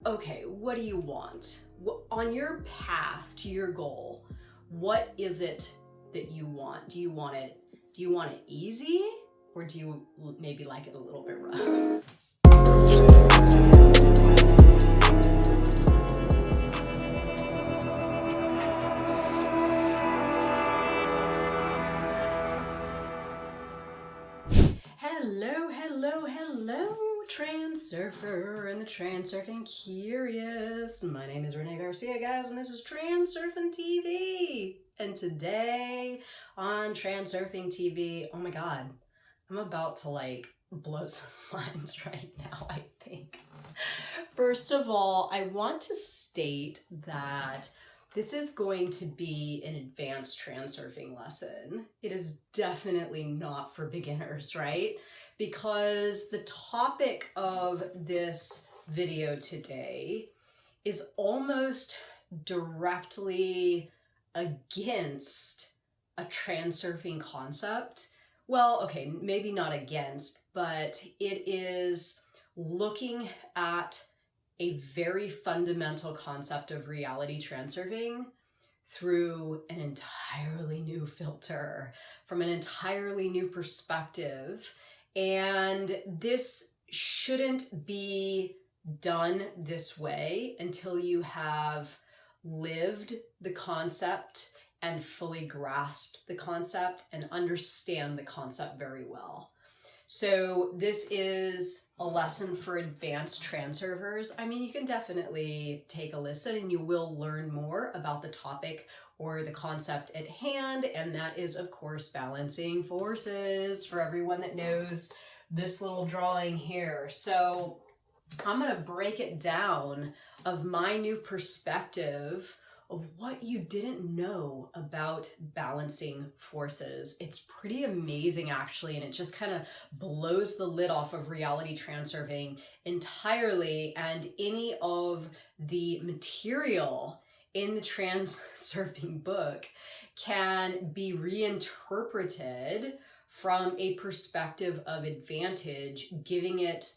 okay, what do you want? On your path to your goal, what is it that you want? Do you want it easy, or do you maybe like it a little bit rough? Hello, Transurfer and the Transurfing Curious. My name is Renee Garcia, guys, and this is TransurfingTV. And today on TransurfingTV, oh my God, I'm about to blow some minds right now, I think. First of all, I want to state that this is going to be an advanced transurfing lesson. It is definitely not for beginners, right? Because the topic of this video today is almost directly against a transurfing concept. Well, okay, maybe not against, but it is looking at a very fundamental concept of reality transurfing through an entirely new filter, from an entirely new perspective. And this shouldn't be done this way until you have lived the concept and fully grasped the concept and understand the concept very well. So this is a lesson for advanced transurfers. I mean, you can definitely take a listen and you will learn more about the topic or the concept at hand. And that is, of course, balancing forces, for everyone that knows this little drawing here. So I'm going to break it down of my new perspective of what you didn't know about balancing forces. It's pretty amazing, actually, and it just kind of blows the lid off of reality transurfing entirely, and any of the material in the transurfing book can be reinterpreted from a perspective of advantage, giving it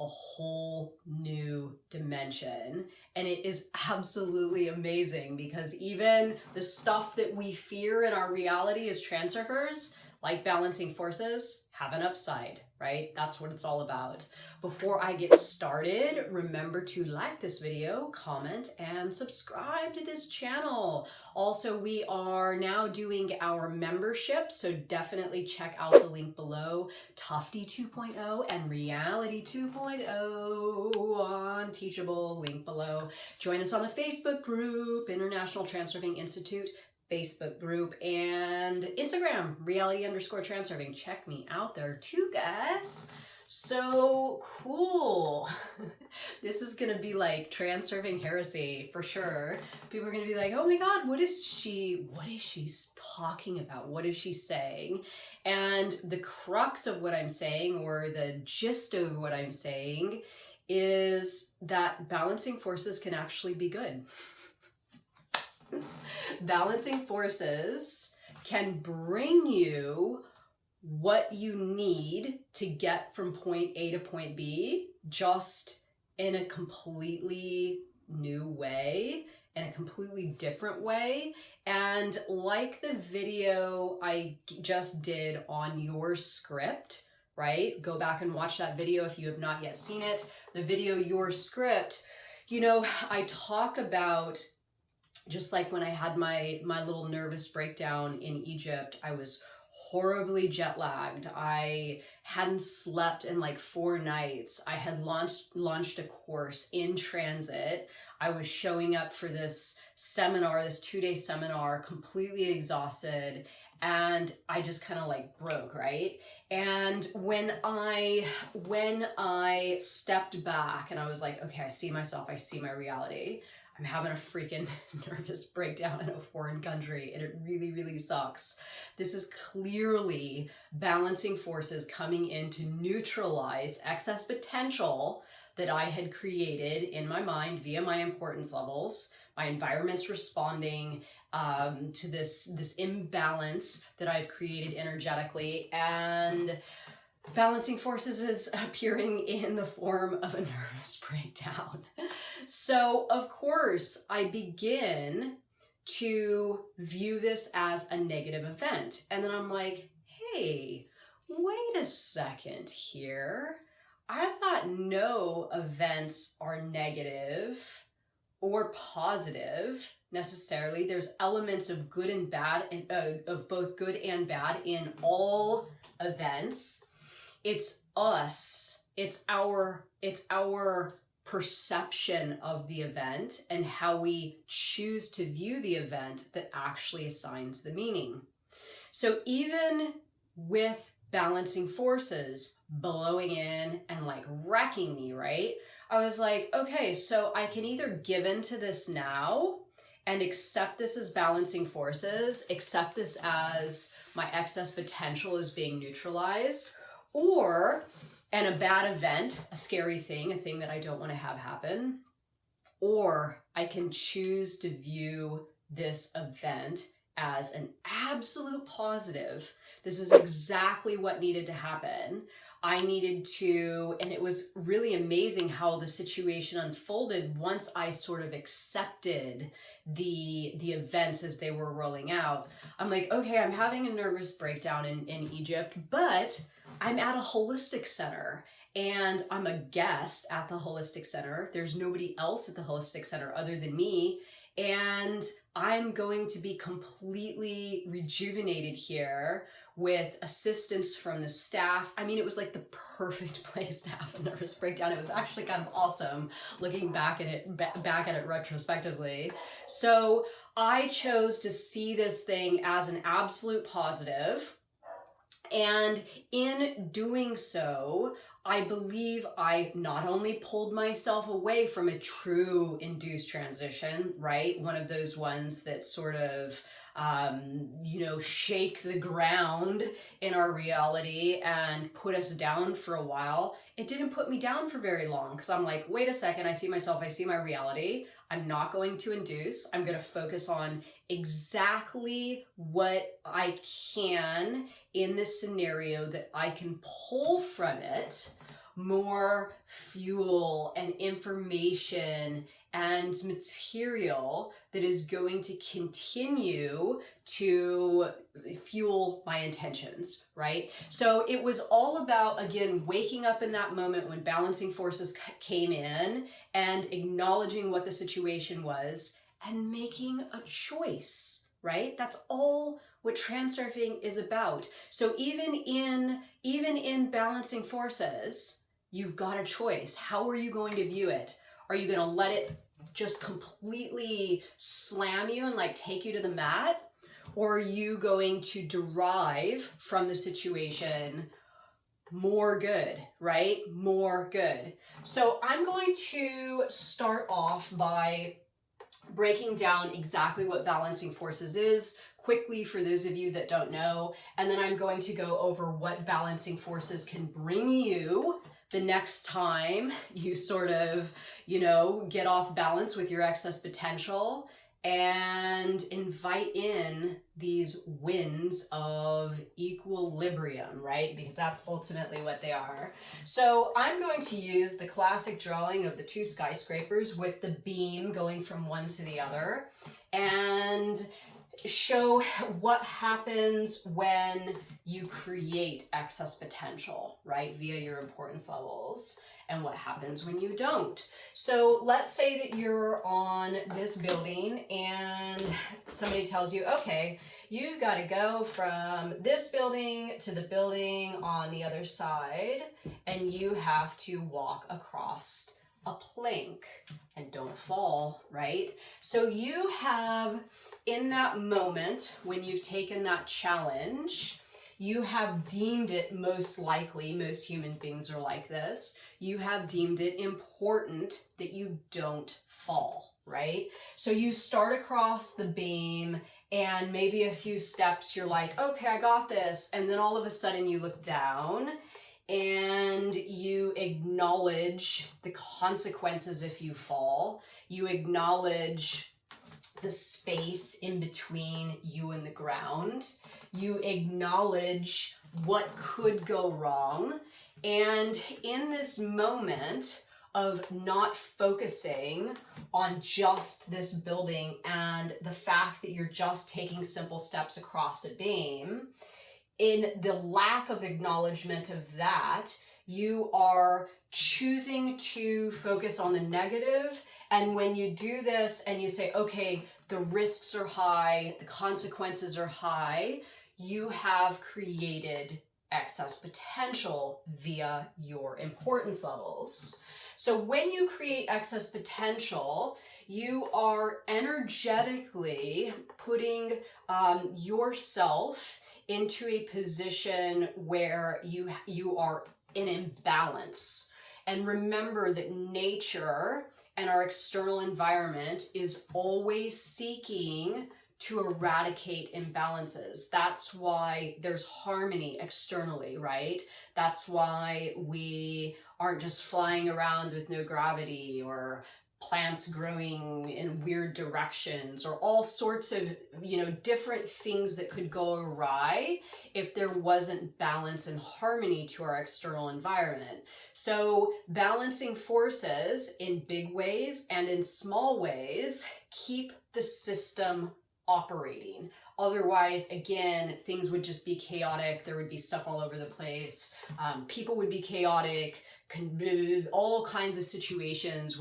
a whole new dimension. And it is absolutely amazing, because even the stuff that we fear in our reality as transurfers, like balancing forces, have an upside, right? That's what it's all about. Before I get started, remember to like this video, comment, and subscribe to this channel. Also, we are now doing our membership, so definitely check out the link below. Tufty 2.0 and Reality 2.0 on Teachable, link below. Join us on the Facebook group, International Transurfing Institute Facebook group, and Instagram, reality_transurfing. Check me out there too, guys. So cool. This is gonna be like transurfing heresy for sure. People are gonna be like, oh my God, what is she talking about? What is she saying? And the crux of what I'm saying, or the gist of what I'm saying, is that balancing forces can actually be good. Balancing forces can bring you what you need to get from point A to point B, just in a completely new way, in a completely different way. And like the video I just did on your script, right? Go back and watch that video if you have not yet seen it. The video, Your Script, I talk about, just like when I had my little nervous breakdown in Egypt, I was horribly jet lagged. I hadn't slept in like 4 nights. I had launched a course in transit. I was showing up for this seminar, this 2-day seminar, completely exhausted. And I just kind of broke, right? And when I stepped back and I was like, okay, I see myself, I see my reality. I'm having a freaking nervous breakdown in a foreign country, and it really, really sucks. This is clearly balancing forces coming in to neutralize excess potential that I had created in my mind via my importance levels. My environment's responding to this imbalance that I've created energetically, and balancing forces is appearing in the form of a nervous breakdown. So, of course, I begin to view this as a negative event. And then I'm like, hey, wait a second here. I thought no events are negative or positive necessarily. There's elements of good and bad, of both good and bad in all events. It's us. It's our perception of the event and how we choose to view the event that actually assigns the meaning. So even with balancing forces blowing in and like wrecking me, right? I was like, okay, so I can either give in to this now and accept this as balancing forces, accept this as my excess potential is being neutralized, and a bad event, a scary thing, a thing that I don't want to have happen, or I can choose to view this event as an absolute positive. This is exactly what needed to happen. I needed to, and it was really amazing how the situation unfolded once I sort of accepted the events as they were rolling out. I'm like, okay, I'm having a nervous breakdown in Egypt, but I'm at a holistic center and I'm a guest at the holistic center. There's nobody else at the holistic center other than me. And I'm going to be completely rejuvenated here with assistance from the staff. I mean, it was like the perfect place to have a nervous breakdown. It was actually kind of awesome looking back at it retrospectively. So I chose to see this thing as an absolute positive. And in doing so, I believe I not only pulled myself away from a true induced transition, right? One of those ones that sort of, shake the ground in our reality and put us down for a while. It didn't put me down for very long because I'm like, wait a second, I see myself, I see my reality. I'm not going to induce. I'm going to focus on exactly what I can in this scenario that I can pull from it more fuel and information and material that is going to continue to fuel my intentions, right? So it was all about, again, waking up in that moment when balancing forces came in and acknowledging what the situation was and making a choice, right? That's all what transurfing is about. So even in balancing forces, you've got a choice. How are you going to view it? Are you going to let it just completely slam you and like take you to the mat? Or are you going to derive from the situation more good, right? More good. So I'm going to start off by breaking down exactly what balancing forces is quickly for those of you that don't know. And then I'm going to go over what balancing forces can bring you the next time you sort of, get off balance with your excess potential and invite in these winds of equilibrium, right? Because that's ultimately what they are. So I'm going to use the classic drawing of the two skyscrapers with the beam going from one to the other and show what happens when you create excess potential, right, via your importance levels, and what happens when you don't. So let's say that you're on this building and somebody tells you, okay, you've got to go from this building to the building on the other side, and you have to walk across a plank and don't fall, right? So you have, in that moment when you've taken that challenge, you have deemed it, most likely, most human beings are like this, you have deemed it important that you don't fall, right? So you start across the beam and maybe a few steps you're like, okay, I got this. And then all of a sudden you look down and you acknowledge the consequences if you fall. You acknowledge the space in between you and the ground. You acknowledge what could go wrong. And in this moment of not focusing on just this building and the fact that you're just taking simple steps across a beam, in the lack of acknowledgement of that, you are choosing to focus on the negative. And when you do this and you say, okay, the risks are high, the consequences are high, you have created excess potential via your importance levels. So when you create excess potential, you are energetically putting yourself into a position where you are in imbalance. And remember that nature and our external environment is always seeking to eradicate imbalances. That's why there's harmony externally, right? That's why we aren't just flying around with no gravity, or plants growing in weird directions, or all sorts of, different things that could go awry if there wasn't balance and harmony to our external environment. So balancing forces in big ways and in small ways keep the system operating. Otherwise, again, things would just be chaotic. There would be stuff all over the place. People would be chaotic. All kinds of situations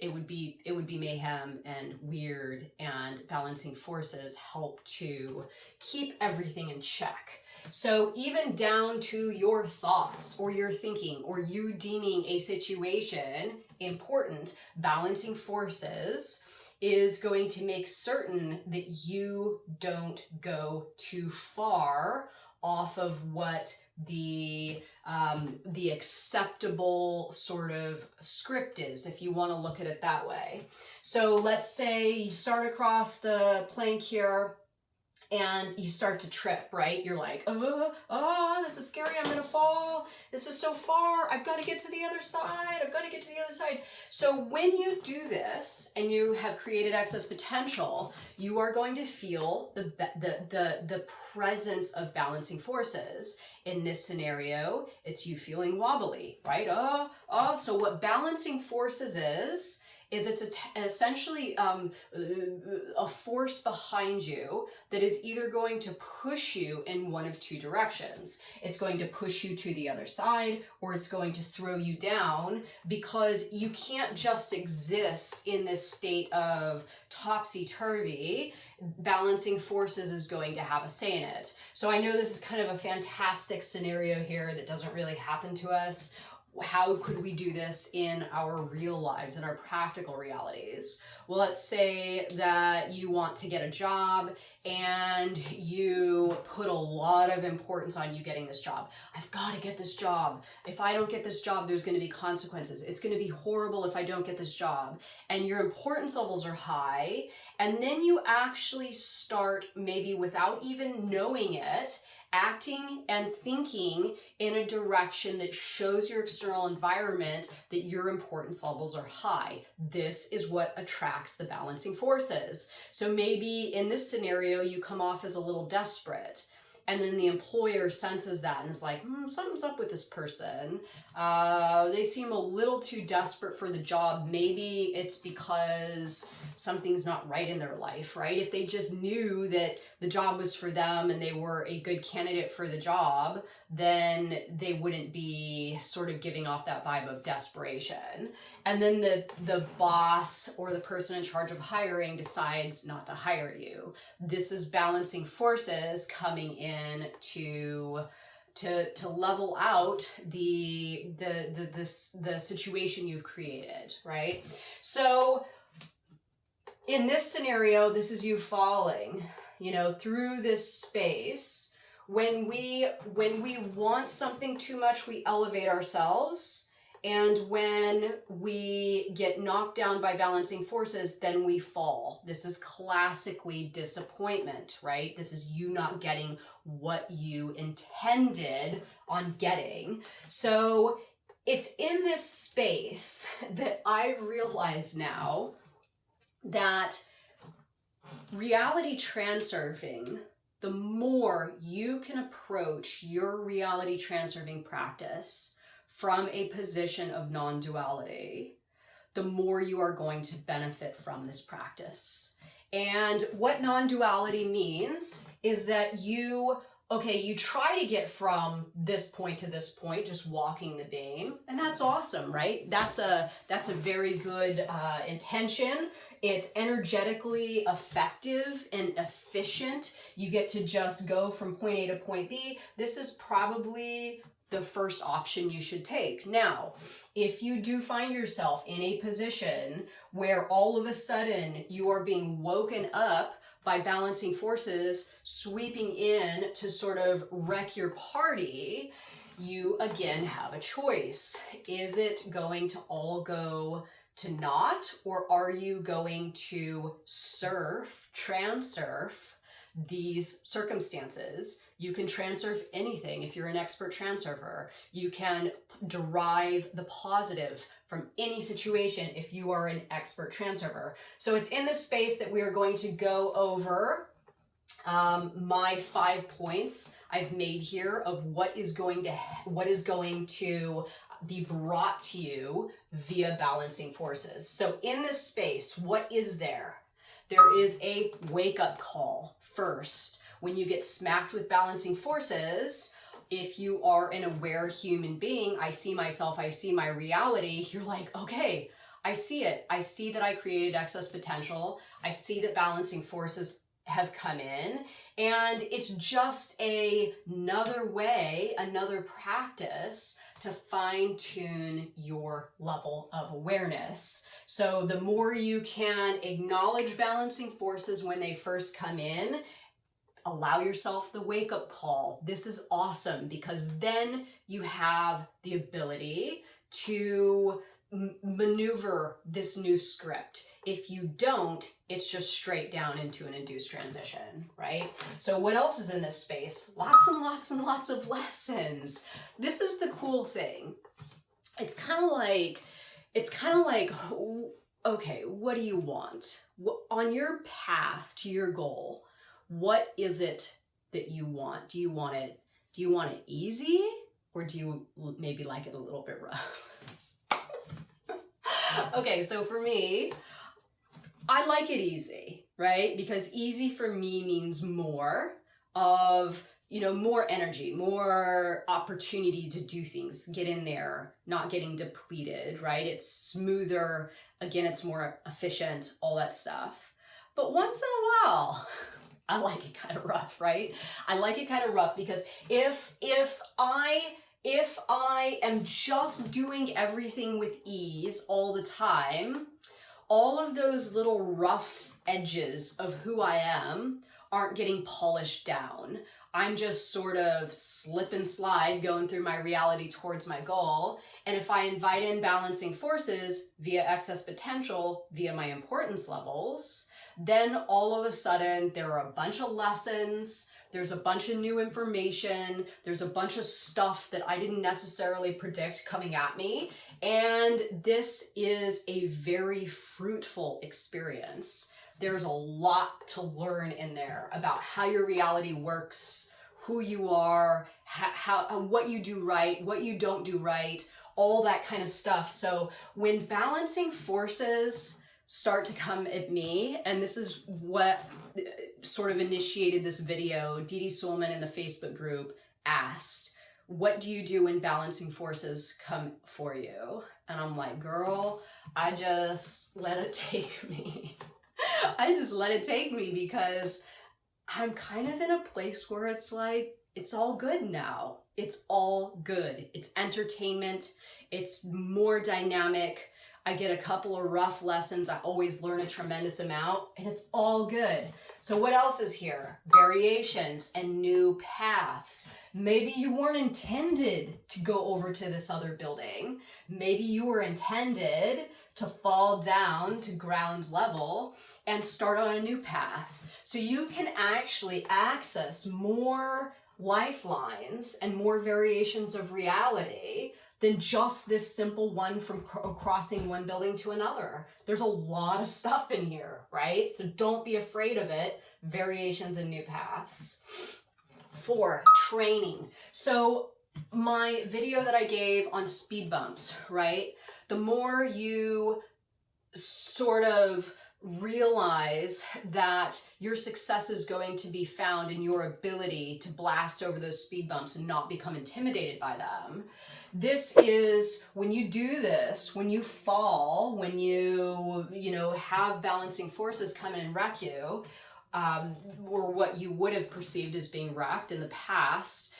it would be mayhem and weird. And balancing forces help to keep everything in check. So even down to your thoughts or your thinking or you deeming a situation important, balancing forces is going to make certain that you don't go too far off of what the acceptable sort of script is, if you want to look at it that way. So let's say you start across the plank here and you start to trip, right? You're like, this is scary, I'm gonna fall. This is so far, I've got to get to the other side. So when you do this and you have created excess potential, you are going to feel the presence of balancing forces. In this scenario, it's you feeling wobbly, right? So what balancing forces is it's essentially a force behind you that is either going to push you in one of two directions. It's going to push you to the other side, or it's going to throw you down, because you can't just exist in this state of topsy-turvy. Balancing forces is going to have a say in it. So I know this is kind of a fantastic scenario here that doesn't really happen to us. How could we do this in our real lives, in our practical realities? Well, let's say that you want to get a job and you put a lot of importance on you getting this job. I've got to get this job. If I don't get this job, there's going to be consequences. It's going to be horrible if I don't get this job. And your importance levels are high. And then you actually start, maybe without even knowing it, acting and thinking in a direction that shows your external environment that your importance levels are high. This is what attracts the balancing forces. So maybe in this scenario, you come off as a little desperate. And then the employer senses that and is like, something's up with this person. They seem a little too desperate for the job. Maybe it's because something's not right in their life, right? If they just knew that the job was for them and they were a good candidate for the job, then they wouldn't be sort of giving off that vibe of desperation. And then the boss or the person in charge of hiring decides not to hire you. This is balancing forces coming in to level out the situation you've created, right? So in this scenario, this is you falling, through this space. When we want something too much, we elevate ourselves. And when we get knocked down by balancing forces, then we fall. This is classically disappointment, right? This is you not getting what you intended on getting. So it's in this space that I've realized now that reality transurfing, the more you can approach your reality transurfing practice from a position of non-duality, the more you are going to benefit from this practice. And what non-duality means is that you try to get from this point to this point, just walking the beam, and that's awesome, right? That's a very good intention. It's energetically effective and efficient. You get to just go from point A to point B. This is probably the first option you should take. Now, if you do find yourself in a position where all of a sudden you are being woken up by balancing forces sweeping in to sort of wreck your party, you again have a choice. Is it going to all go to naught, or are you going to transurf these circumstances? You can transurf anything if you're an expert transurfer. You can derive the positive from any situation if you are an expert transurfer. So it's in this space that we are going to go over my 5 points I've made here of what is going to be brought to you via balancing forces. So in this space, what is there? There is a wake-up call first. When you get smacked with balancing forces, if you are an aware human being, I see myself, I see my reality, you're like, okay, I see it. I see that I created excess potential. I see that balancing forces have come in, and it's just another way, another practice to fine-tune your level of awareness. So the more you can acknowledge balancing forces when they first come in, allow yourself the wake-up call. This is awesome because then you have the ability to maneuver this new script. If you don't, it's just straight down into an induced transition, right? So what else is in this space? Lots and lots and lots of lessons. This is the cool thing. It's kind of like, okay, what do you want? On your path to your goal, what is it that you want? Do you want it easy, or do you maybe like it a little bit rough? Okay, so for me, I like it easy, right? Because easy for me means more of, more energy, more opportunity to do things, get in there, not getting depleted, right? It's smoother, again, it's more efficient, all that stuff. But once in a while, I like it kind of rough, right? I like it kind of rough because if I am just doing everything with ease all the time, all of those little rough edges of who I am aren't getting polished down. I'm just sort of slip and slide going through my reality towards my goal. And if I invite in balancing forces via excess potential, via my importance levels, then all of a sudden there are a bunch of lessons, there's a bunch of new information, there's a bunch of stuff that I didn't necessarily predict coming at me. And this is a very fruitful experience. There's a lot to learn in there about how your reality works, who you are, what you do right, what you don't do right, all that kind of stuff. So when balancing forces start to come at me, and this is what sort of initiated this video, Dee Suleman in the Facebook group asked, what do you do when balancing forces come for you? And I'm like, girl, I just let it take me. I just let it take me because I'm kind of in a place where it's like, it's all good now. It's all good. It's entertainment. It's more dynamic. I get a couple of rough lessons. I always learn a tremendous amount, and it's all good. So what else is here? Variations and new paths. Maybe you weren't intended to go over to this other building. Maybe you were intended to fall down to ground level and start on a new path. So you can actually access more lifelines and more variations of reality than just this simple one from crossing one building to another. There's a lot of stuff in here, right? So don't be afraid of it. Variations and new paths. 4, training. So my video that I gave on speed bumps, right? The more you sort of realize that your success is going to be found in your ability to blast over those speed bumps and not become intimidated by them. This is, when you do this, when you fall, when you have balancing forces come in and wreck you, or what you would have perceived as being wrecked in the past,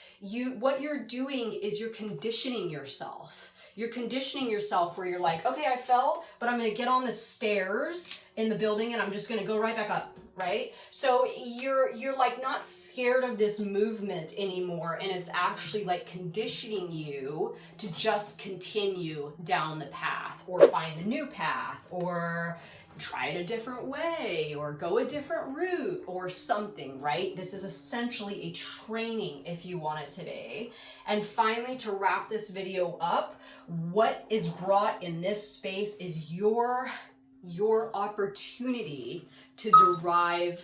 what you're doing is you're conditioning yourself. You're conditioning yourself where you're like, okay, I fell, but I'm going to get on the stairs in the building and I'm just going to go right back up, right? So you're like not scared of this movement anymore, and it's actually like conditioning you to just continue down the path or find a new path or try it a different way or go a different route or something, right? This is essentially a training if you want it to be. And finally, to wrap this video up, what is brought in this space is your opportunity to derive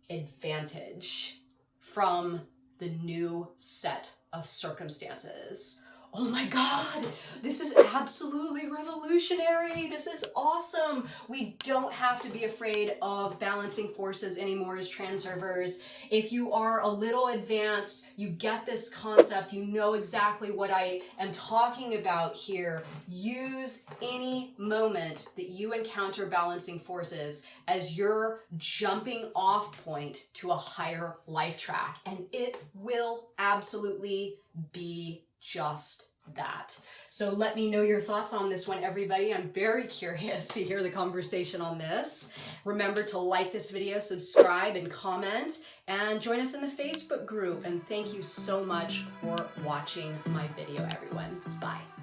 advantage from the new set of circumstances. Oh my God, this is absolutely revolutionary. This is awesome. We don't have to be afraid of balancing forces anymore as transurfers. If you are a little advanced, you get this concept, you know exactly what I am talking about here. Use any moment that you encounter balancing forces as your jumping off point to a higher life track, and it will absolutely be just that. So let me know your thoughts on this one, everybody. I'm very curious to hear the conversation on this. Remember to like this video, subscribe, and comment, and join us in the Facebook group. And thank you so much for watching my video, everyone. Bye.